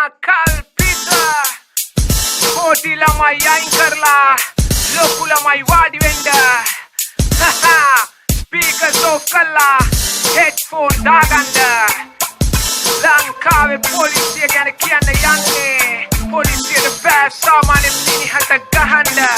kalpita koti lamai ayin karla loku lamai wadi wenda speakers off kalla headphone daganda lankawe polisiya gana kiyanna yanne polisiyata bෑ samane minihata gahanda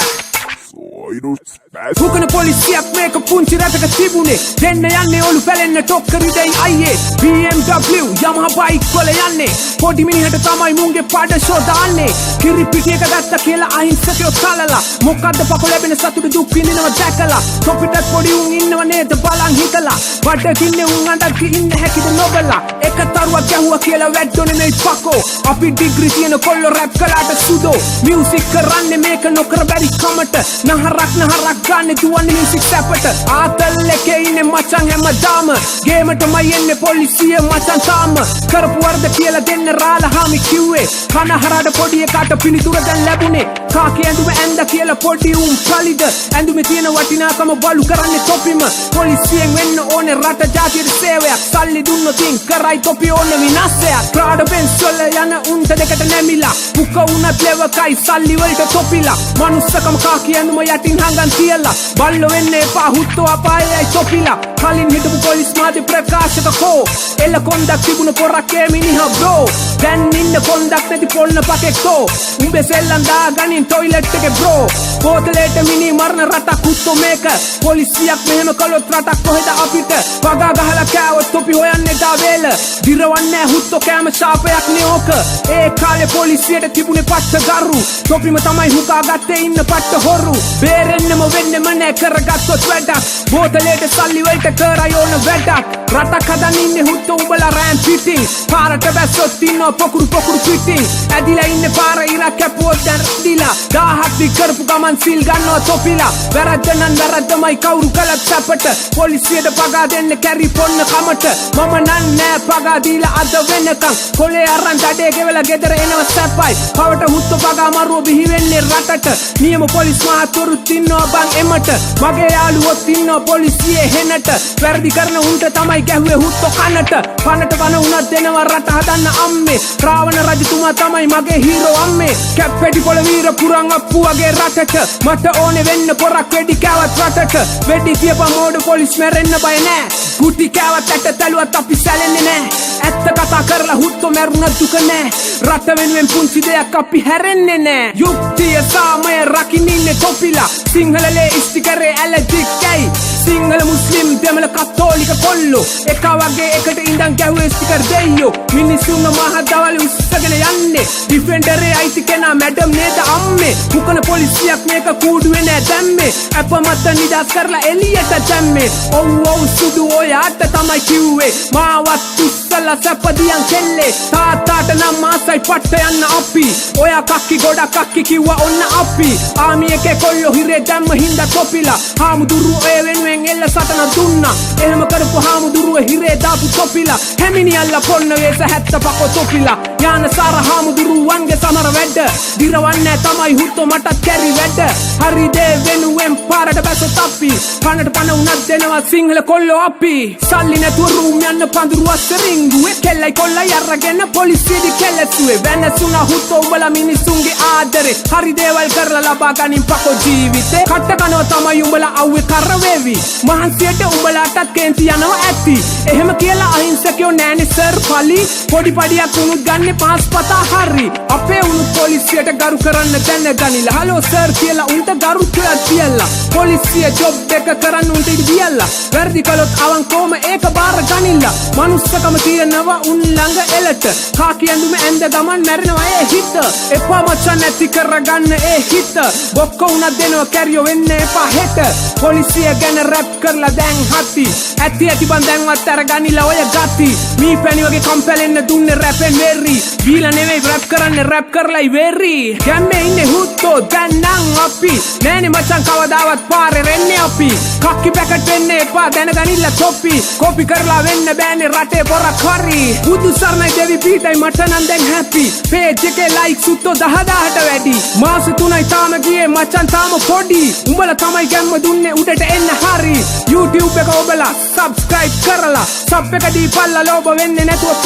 Hukana polisiyak මේක පුංචි රටක තිබුණේ දෙන්න යන්නේ ඔලු පැලෙන්න ටොක්කරිදයි අයියේ BMW Yamaha bike වල යන්නේ පොඩි මිනිහට තමයි මුන්ගේ පාඩ ෂෝ දාන්නේ කිරි පිටියක ගත්ත කියලා අහිංසකයෝ තලලා මොකද්ද පකො ලැබෙන සතුට දුක් විඳිනව දැකලා තොපිටත් පොඩි උන් ඉන්නව නේද බලන් හිතලා බඩගින්නේ උන් අඬක් ඉන්න හැකිද නොබලා එක තරුවක් ගැහුවා කියලා වැද්දෝනේ මේ පකෝ අපි ඩිග්‍රී තියෙන කොල්ලෝ රැප් කළාට සුදෝ මියුසික් කරන්නේ මේක නොකර බැරි කමට නහරක් ගන්න දුවන්නේ මියුසික් සැපට ආතල් එකේ ඉන්නේ මචං හැමදාම ගේමටමයි එන්නේ පොලිසිය මචං තාම කරපු වරද කියලා දෙන්න රාලා හාමි කිව්වේ කනහරට පොඩි එකට පිළිතුර දැන් ලැබුණේ කාකේ ඇඳුම ඇඳ කියලා පොඩි උන් පලිද ඇඳුමේ තියෙන වටිනාකම බලු කරන්නේ තොපිම පොලිසියෙන් වෙන්න ඕනේ රට ජාතියට සේවයක් සල්ලි දුන්නොත් කරයි තොපි ඕනේ විනාශයක් ප්‍රාඩ බෙන්ස් වල යන උන්ට දෙකට නැමිලා මුක උනත් ලෙවකයි සල්ලි වලට තොපිලා මනුස්සකම කාකේ ඇඳුම යටින් හංගන් තියලා බල්ලෝ වෙන්නේ එපා හුත්තෝ අපායයි තොපිලා කලින් හිටපු පොලිස් මාධ්‍ය ප්‍රකාශක කෝ එල කොන්දක් තිබුණ පොරක්කේ මිනිහා බ්‍රෝ දැන් ඉන්න කොන්දක් නැති පොල්න පකෙක්තෝ උඹේ සෙල්ලම් දාගනින් টয়ලට් එකේ බ්‍රෝ බෝතලේට මිනි මරණ රටක් උත්තෝ මේක පොලිසියක් මෙහෙම කළොත් රටක් කොහෙද අපිට පගා ගහලා කෑවොත් තොපි හොයන්නේ දා වේල දිරවන්නේ හුත්තෝ කෑම ශාපයක් නේ ඕක ඒ කාලේ පොලිසියට තිබුණේ පට්ට ගරු තොපිම තමයි හුකා ගත්තේ ඉන්න පට්ට හොරු බේරෙන්නම වෙන්නෙම නෑ කරගත්තොත් වැඩක් බෝතලේට සල්ලි වලට කරයි ඕන වැඩක් රටක් හදන්න ඉන්නේ හුත්තෝ උඹලා රෑම් පිටින් පාරට බැස්සොත් ඉන්නව පොකුරු පිටින් ඇදිලා ඉන්නේ පාර ඉරක් කැපුවොත් දැන් දිලා 1000ක් දි කරපු ගමන් සිල් ගන්නවා තොපිලා වැරද්ද නම් වැරද්දමයි කවුරු කළත් සැපට පොලිසියට පගා දෙන්න කැරි පොන්න කමට මම නෑ පගා දීලා අද වෙනකන් කොලේ අරන් දඩේ ගෙවලා ගෙදර එනවා සැපයි පවට හුත්තෝ පගා මරුව බිහි වෙන්නේ රටට නියම පොලිස් මහතුරුත් ඉන්නවා බං එමට මගේ යාළුවොත් ඉන්නවා පොලිසියේ හෙනට වැරදි කරන උන්ට තමයි ගැහුවේ හුත්තෝ කනට පනට පන උනත් දෙනවා රට හදන්න අම්මේ රාවණ රජතුමා තමයි මගේ හීරෝ අම්මේ කැප්පෙටි පොළ වීර පුරන් අප්පු වගේ රටට මට ඕනේ වෙන්න පොරක් වෙඩි කෑවත් රටට වෙඩි තියපන් මෝඩ පොලිස් මැරෙන්න බය නෑ ගුටි කෑවත් ඇට තැලුවත් අපි සැලෙන්නේ නෑ ඇත්ත කතා කරලා හුත්තෝ මැරුණ දුක නෑ රට වෙනුවෙන් පුංචි දෙයක් අපි හැරෙන්නේ නෑ යුක්තිය සාමය රකින්න ඉන්නේ තොපිලා සිංහල ලේස්ති කරේ ඇලජික්කයි සිංහල මුස්ලිම් දෙමළ කතෝලික කොල්ලෝ එක වගේ එකට ඉඳන් ගැහුවේ ස්ටිකර් දෙයියෝ මිනිස්සුන්ව මහ දවල් උස්සගෙන යන්නේ ඩිෆෙන්ඩරේ අයිති කෙනා මැඩම් නේද අම්මේ මුකන පොලිසියක් මේක කූඩුවේ නෑ දැම්මේ අප මත නිදාස් කරලා එළියට දැම්මේ ඔව් සුදු ඔයාට තමයි කිව්වේ මාවත් උස්සලා සැපදියන් කෙල්ලේ තාත්තාට නම් මාසයි පට්ට යන්න අපි ඔයා කක්කි ගොඩක් කක්කි කිව්වා ඔන්න අපි ආමි එකේ කොල්ලෝ හිරේ දැම්ම හින්දා තොපිලා හාමුදුරුවෝ ඔය වෙනුවෙන් එල්ල සටන දුන්නා එහෙම කරපු හාමුදුරුවෝ හිරේ දාපු තොපිලා හැමිනියල්ලා පොන්න වේස 75 තොපිලා ඥාන සාර හාමුදුරුවන්ගේ සමර වැඩ දිරවන්නේ තමයි හුත්තෝ මටත් කැරි වැඩ හරි දේ වෙනුවෙන් පාරට බැසොත් අපි පනට පන උනත් දෙනවා සිංහල කොල්ලෝ අපි සල්ලි නැතුව රූම් යන්න පඳුරු අස්සරින්ගුවේ කෙල්ලයි කොල්ලයි අරගෙන පොලිසියදි කෙල්ලසුවේ වෙනසුනා හුත්තෝ උඹලා මිනිසුන්ගේ ආදරේ හරි දේවල් කරලා ලබා ගනින් පකෝ ජීවිතේ කට කනවා තමයි උඹලා අව්වේ කරවේවි මහන්සියට උඹලාටත් කේන්ති යනවා ඇති එහෙම කියලා අහිංසකයෝ නෑනේ සර් පලි පොඩි පඩියක් උනුත් ගන්න පාස් පතා හරි අපේ උනුත් පොලිසියට ගරු කරන්න දැනගනිලා හලෝ සර් කියලා උන්ට ගරු කියලා පොලිසිය ජොබ් එක කරන්න උන්ට ඉදියලා වැඩි කළොත් අවංකෝම ඒක බාර ගනිලා මනුස්සකම තියනවා උන් ළඟ එලට කාකි ඇඳුම ඇඳ ගමන් මැරෙනවා ඒ හිත එපා මචන් නැති කරගන්න ඒ හිත බොක්ක උනත් දෙනවා කැරියෝ වෙන්න එපා හෙට පොලිසිය ගැන රැප් කරලා දැන් හති ඇති බන් දැන්වත් අරගනිලා ඔය ගති මී පැණි වගේ කම්පැලෙන්න දුන්නේ රැපෙන් වෙරි බීලා නෙවෙයි රැප් කරන්නේ රැප් කරලා ඉවරි ගැම්මේ ඉන්නේ හුත්තෝ දැන් නම් අපි නෑනේ මචන් කවදාවත් පාරේ රෙන්නේ අපි කක්කි පැකට් වෙන්න එපා දැනගනිලා තොපි කොපි කරලා වෙන්න බෑනේ ඉන්නේ රටේ බොරක් හරි බුදු සරණයි දෙවි පීඨයි මට නම් දැන් හැපි පේජ් එකේ ලයික්ස් උත්තෝ 10000ට වැඩි මාස 3යි තාම ගියේ මචන් තාම පොඩි උඹලා තමයි ගැම්ම දුන්නේ උඩට එන්න හරි YouTube එක ඔබලා subscribe කරලා sub එක දීපල්ලා ලෝභ වෙන්නේ නැතුව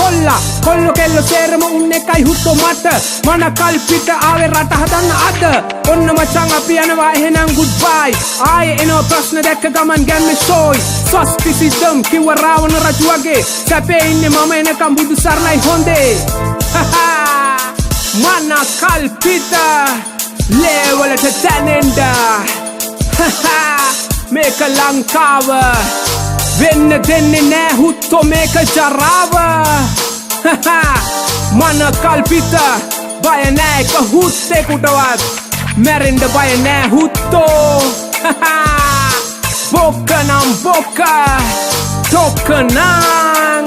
කොල්ලෝ කෙල්ලෝ සේරම උන් එකයි හුත්තෝ මට මන කල්පිට ආවේ රට හදන්න අද ඔන්න මචං අපි යනවා එහෙනම් goodbye ආයේ එනවා ප්‍රශ්න දැක්ක ගමන් ගැම්මේ ෂෝයි සස්පිසිසම් කිව්ව රාවණ රජු වගේ සැපේ ඉන්නේ මම එනකම් බුදු සරණයි හොඳේ මන කල්පිට ලේවලට තැනෙන්ද මේක ලංකාව වෙන්න දෙන්නේ නෑ හුත්තෝ මේක ජරාව මන කල්පිත බය නෑ එක හුත්තෙකුටවත් මැරෙන්න බය නෑ හුත්තෝ බොක්ක නම් බොක්ක ටොක්ක නම්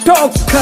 ටොක්ක